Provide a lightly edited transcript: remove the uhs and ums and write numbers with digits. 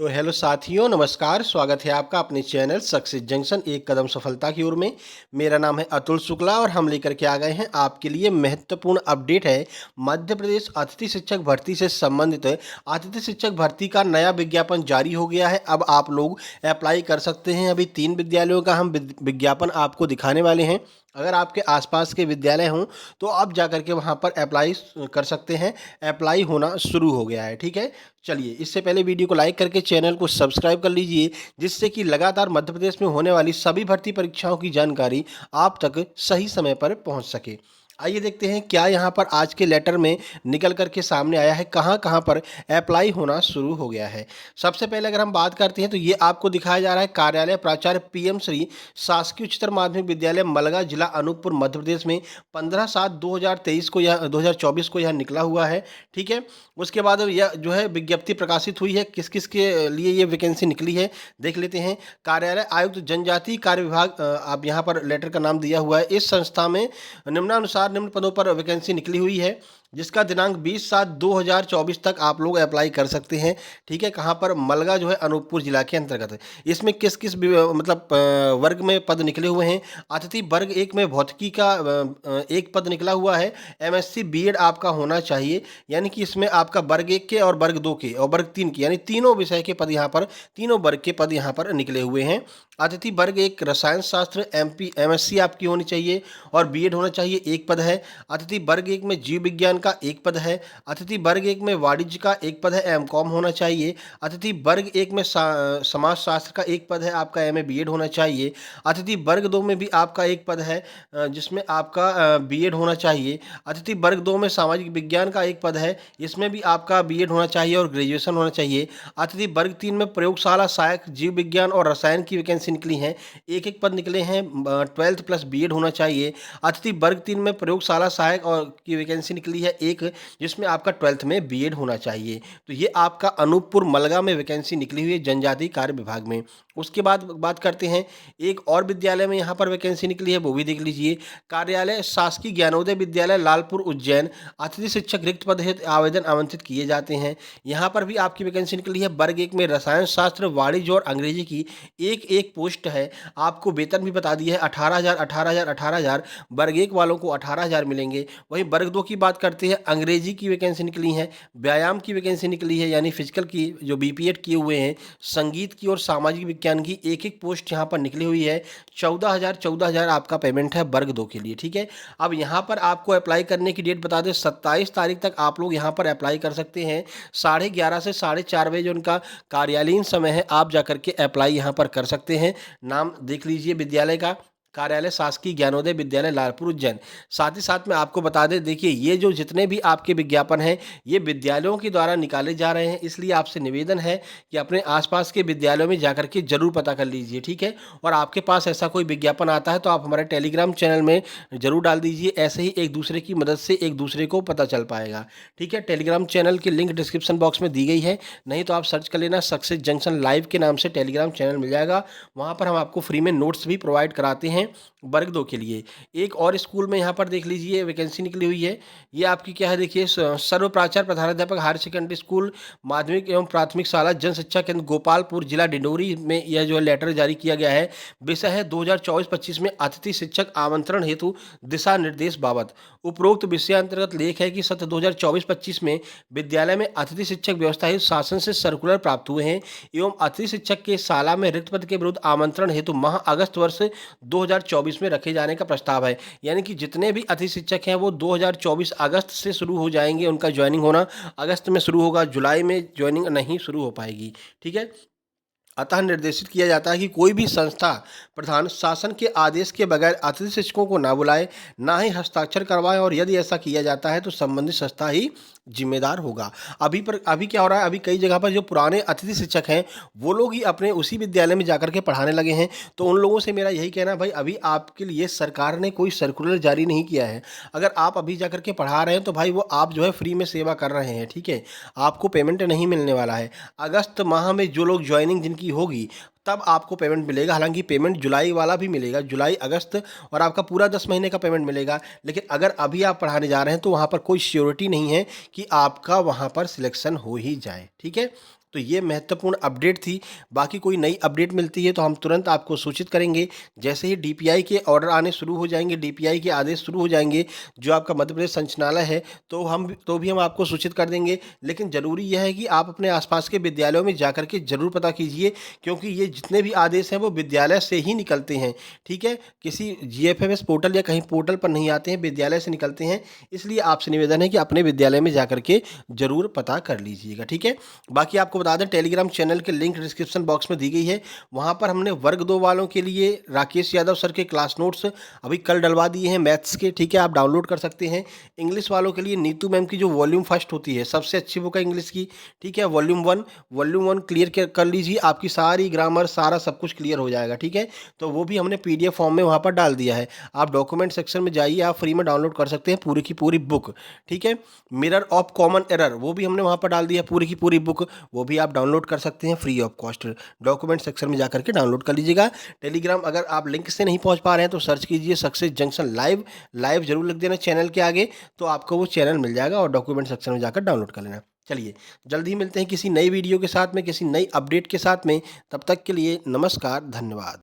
तो हेलो साथियों, नमस्कार। स्वागत है आपका अपने चैनल सक्सेस जंक्शन एक कदम सफलता की ओर में। मेरा नाम है अतुल शुक्ला और हम लेकर के आ गए हैं आपके लिए महत्वपूर्ण अपडेट है। मध्य प्रदेश अतिथि शिक्षक भर्ती से संबंधित अतिथि शिक्षक भर्ती का नया विज्ञापन जारी हो गया है। अब आप लोग अप्लाई कर सकते हैं। अभी 3 विद्यालयों का हम विज्ञापन आपको दिखाने वाले हैं। अगर आपके आसपास के विद्यालय हों तो आप जा कर के वहाँ पर अप्लाई कर सकते हैं। अप्लाई होना शुरू हो गया है, ठीक है। चलिए, इससे पहले वीडियो को लाइक करके चैनल को सब्सक्राइब कर लीजिए, जिससे कि लगातार मध्य प्रदेश में होने वाली सभी भर्ती परीक्षाओं की जानकारी आप तक सही समय पर पहुंच सके। आइए देखते हैं क्या यहाँ पर आज के लेटर में निकल कर के सामने आया है, कहाँ कहाँ पर अप्लाई होना शुरू हो गया है। सबसे पहले अगर हम बात करते हैं तो ये आपको दिखाया जा रहा है कार्यालय प्राचार्य पीएम श्री शासकीय उच्चतर माध्यमिक विद्यालय मलगा, जिला अनूपपुर, मध्य प्रदेश में 15/7/2023 को यह 2024 को यह निकला हुआ है, ठीक है। उसके बाद यह जो है विज्ञप्ति प्रकाशित हुई है, किस किस के लिए ये वैकेंसी निकली है देख लेते हैं। कार्यालय आयुक्त जनजातीय कार्य विभाग, आप यहाँ पर लेटर का नाम दिया हुआ है। इस संस्था में निम्नानुसार निम्न पदों पर वैकेंसी निकली हुई है, जिसका दिनांक 20/7/2024 तक आप लोग अप्लाई कर सकते हैं, ठीक है। कहाँ पर? मलगा जो है अनूपपुर जिला के अंतर्गत है। इसमें किस किस मतलब वर्ग में पद निकले हुए हैं। अतिथि वर्ग एक में भौतिकी का एक पद निकला हुआ है। एमएससी बीएड आपका होना चाहिए, यानी कि इसमें आपका वर्ग 1 के और वर्ग 2 के और वर्ग 3 के, यानी तीनों विषय के पद यहाँ पर, तीनों वर्ग के पद यहाँ पर निकले हुए हैं। अतिथि वर्ग 1 रसायन शास्त्र एमपी एमएससी आपकी होनी चाहिए और बीएड होना चाहिए, एक पद है। अतिथि वर्ग 1 में जीव विज्ञान का एक पद है। अतिथि वर्ग 1 में वाणिज्य का एक पद है, एमकॉम होना चाहिए। अतिथि वर्ग 1 में समाज शास्त्र का एक पद है, आपका एमए बीएड होना चाहिए। अतिथि वर्ग 2 में भी आपका एक पद है, जिसमें आपका बीएड होना चाहिए। अतिथि वर्ग 2 में सामाजिक विज्ञान का एक पद है, इसमें भी आपका बीएड होना चाहिए और ग्रेजुएशन होना चाहिए। अतिथि वर्ग 3 में प्रयोगशाला सहायक जीव विज्ञान और रसायन की वैकेंसी निकली है, एक एक पद निकले हैं, 12th प्लस बीएड होना चाहिए। अतिथि वर्ग 3 में प्रयोगशाला सहायक और की वैकेंसी निकली है एक, जिसमें आपका 12th में बीएड होना चाहिए। तो ये आपका अनूपपुर मलगा में वैकेंसी निकली हुई है जनजातीय कार्य विभाग में। उसके बाद बात करते हैं, एक और विद्यालय में यहाँ पर वैकेंसी निकली है, वो भी देख लीजिए। कार्यालय शासकीय ज्ञानोदय विद्यालय लालपुर उज्जैन, अतिथि शिक्षक रिक्त पद हेतु आवेदन आमंत्रित किए जाते हैं। यहाँ पर भी आपकी वैकेंसी निकली है। वर्ग 1 में रसायन शास्त्र, वाणिज्य और अंग्रेजी की एक एक पोस्ट है। आपको वेतन भी बता दिया है, 18,000 18,000 18,000। वर्ग 1 वालों को 18,000 मिलेंगे। वहीं वर्ग 2 की बात करते हैं, अंग्रेजी की वैकेंसी निकली है, व्यायाम की वैकेंसी निकली है, यानी फिजिकल की जो बीपीएड किए हुए हैं, संगीत की और सामाजिक विज्ञान की एक एक पोस्ट यहाँ पर निकली हुई है। 14,000 आपका पेमेंट है वर्ग 2 के लिए, ठीक है। अब यहाँ पर आपको अप्लाई करने की डेट बता दें, 27 तारीख तक आप लोग यहाँ पर अप्लाई कर सकते हैं। 11:30 से 4:30 बजे जो उनका कार्यालयीन समय है, आप जाकर के अप्लाई यहाँ पर कर सकते हैं। नाम देख लीजिए विद्यालय का, कार्यालय शासकीय ज्ञानोदय विद्यालय लालपुर उज्जैन। साथ ही साथ में आपको बता दें, देखिए ये जो जितने भी आपके विज्ञापन हैं, ये विद्यालयों के द्वारा निकाले जा रहे हैं, इसलिए आपसे निवेदन है कि अपने आसपास के विद्यालयों में जाकर के जरूर पता कर लीजिए, ठीक है। और आपके पास ऐसा कोई विज्ञापन आता है तो आप हमारे टेलीग्राम चैनल में जरूर डाल दीजिए, ऐसे ही एक दूसरे की मदद से एक दूसरे को पता चल पाएगा, ठीक है। टेलीग्राम चैनल की लिंक डिस्क्रिप्शन बॉक्स में दी गई है, नहीं तो आप सर्च कर लेना सक्सेस जंक्शन लाइव के नाम से टेलीग्राम चैनल मिल जाएगा। वहाँ पर हम आपको फ्री में नोट्स भी प्रोवाइड कराते हैं वर्ग 2 के लिए। एक और स्कूल में यहाँ पर देख लीजिए वैकेंसी निकली हुई है, ये आपकी क्या है, देखिए सर्व प्राचार्य प्रधानाध्यापक हायर सेकेंडरी स्कूल माध्यमिक एवं प्राथमिक शाला जन शिक्षा केंद्र गोपालपुर, जिला डिंडोरी में यह जो है लेटर जारी किया गया है। विषय है 2024-25 में अतिथि शिक्षक आमंत्रण हेतु दिशा निर्देश बाबत। उपरोक्त विषय अंतर्गत लेख है कि सत्र 2024-25 में विद्यालय में अतिथि शिक्षक व्यवस्था हेतु शासन से सर्कुलर प्राप्त हुए हैं एवं अतिथि शिक्षक के शाला में रिक्त पद के विरुद्ध आमंत्रण हेतु माह अगस्त वर्ष 2024 में रखे जाने का प्रस्ताव है। यानी कि जितने भी अतिथि शिक्षक हैं वो 2024 अगस्त से शुरू हो जाएंगे, उनका ज्वाइनिंग होना अगस्त में शुरू होगा, जुलाई में ज्वाइनिंग नहीं शुरू हो पाएगी, ठीक है। अतः निर्देशित किया जाता है कि कोई भी संस्था प्रधान शासन के आदेश के बगैर अतिथि शिक्षकों को ना बुलाए, ना ही हस्ताक्षर करवाए, और यदि ऐसा किया जाता है तो संबंधित संस्था ही जिम्मेदार होगा। अभी क्या हो रहा है, अभी कई जगह पर जो पुराने अतिथि शिक्षक हैं वो लोग ही अपने उसी विद्यालय में जाकर के पढ़ाने लगे हैं। तो उन लोगों से मेरा यही कहना है, भाई अभी आपके लिए सरकार ने कोई सर्कुलर जारी नहीं किया है। अगर आप अभी जाकर के पढ़ा रहे हैं तो भाई वो आप जो है फ्री में सेवा कर रहे हैं, ठीक है। आपको पेमेंट नहीं मिलने वाला है। अगस्त माह में जो लोग ज्वाइनिंग जिनकी होगी तब आपको पेमेंट मिलेगा। हालांकि पेमेंट जुलाई वाला भी मिलेगा, जुलाई अगस्त और आपका पूरा 10 महीने का पेमेंट मिलेगा। लेकिन अगर अभी आप पढ़ाने जा रहे हैं तो वहाँ पर कोई श्योरिटी नहीं है कि आपका वहाँ पर सिलेक्शन हो ही जाए, ठीक है। तो ये महत्वपूर्ण अपडेट थी। बाकी कोई नई अपडेट मिलती है तो हम तुरंत आपको सूचित करेंगे। जैसे ही डीपीआई के ऑर्डर आने शुरू हो जाएंगे, डीपीआई के आदेश शुरू हो जाएंगे, जो आपका मध्य प्रदेश संचालनालय है, तो भी हम आपको सूचित कर देंगे। लेकिन ज़रूरी यह है कि आप अपने आसपास के विद्यालयों में जाकर के ज़रूर पता कीजिए, क्योंकि ये जितने भी आदेश हैं वो विद्यालय से ही निकलते हैं। ठीक है, किसी जीएफएमएस पोर्टल या कहीं पोर्टल पर नहीं आते हैं, विद्यालय से निकलते हैं। इसलिए आपसे निवेदन है कि अपने विद्यालय में जाकर के ज़रूर पता कर लीजिएगा। ठीक है, बाकी आपको बता दें, टेलीग्राम चैनल के लिंक डिस्क्रिप्शन बॉक्स में दी गई है। वहाँ पर हमने वर्ग 2 वालों के लिए राकेश यादव सर के क्लास नोट्स अभी कल डलवा दिए हैं मैथ्स के। ठीक है, आप डाउनलोड कर सकते हैं। इंग्लिश वालों के लिए नीतू मैम की जो वॉल्यूम फर्स्ट होती है, सबसे अच्छी बुक है इंग्लिश की। ठीक है, वॉल्यूम 1 क्लियर कर लीजिए, आपकी सारी ग्रामर सारा सब कुछ क्लियर हो जाएगा। ठीक है, तो वो भी हमने पीडीएफ फॉर्म में वहाँ पर डाल दिया है। आप डॉक्यूमेंट सेक्शन में जाइए, आप फ्री में डाउनलोड कर सकते हैं पूरी की पूरी बुक। ठीक है, मिरर ऑफ कॉमन एरर वो भी हमने वहाँ पर डाल दिया, पूरी की पूरी बुक, वो भी आप डाउनलोड कर सकते हैं free of cost. Document section में जाकर के डाउनलोड कर लीजिएगा। टेलीग्राम अगर आप लिंक से नहीं पहुँच पा रहे हैं तो सर्च कीजिए सक्सेस जंक्शन लाइव, लाइव जरूर लिख देना चैनल के आगे, तो आपको वो चैनल मिल जाएगा और डॉक्यूमेंट सेक्शन में जाकर डाउनलोड कर लेना। चलिए, जल्द ही मिलते हैं किसी नई वीडियो के साथ में, किसी नई अपडेट के साथ में। तब तक के लिए नमस्कार, धन्यवाद।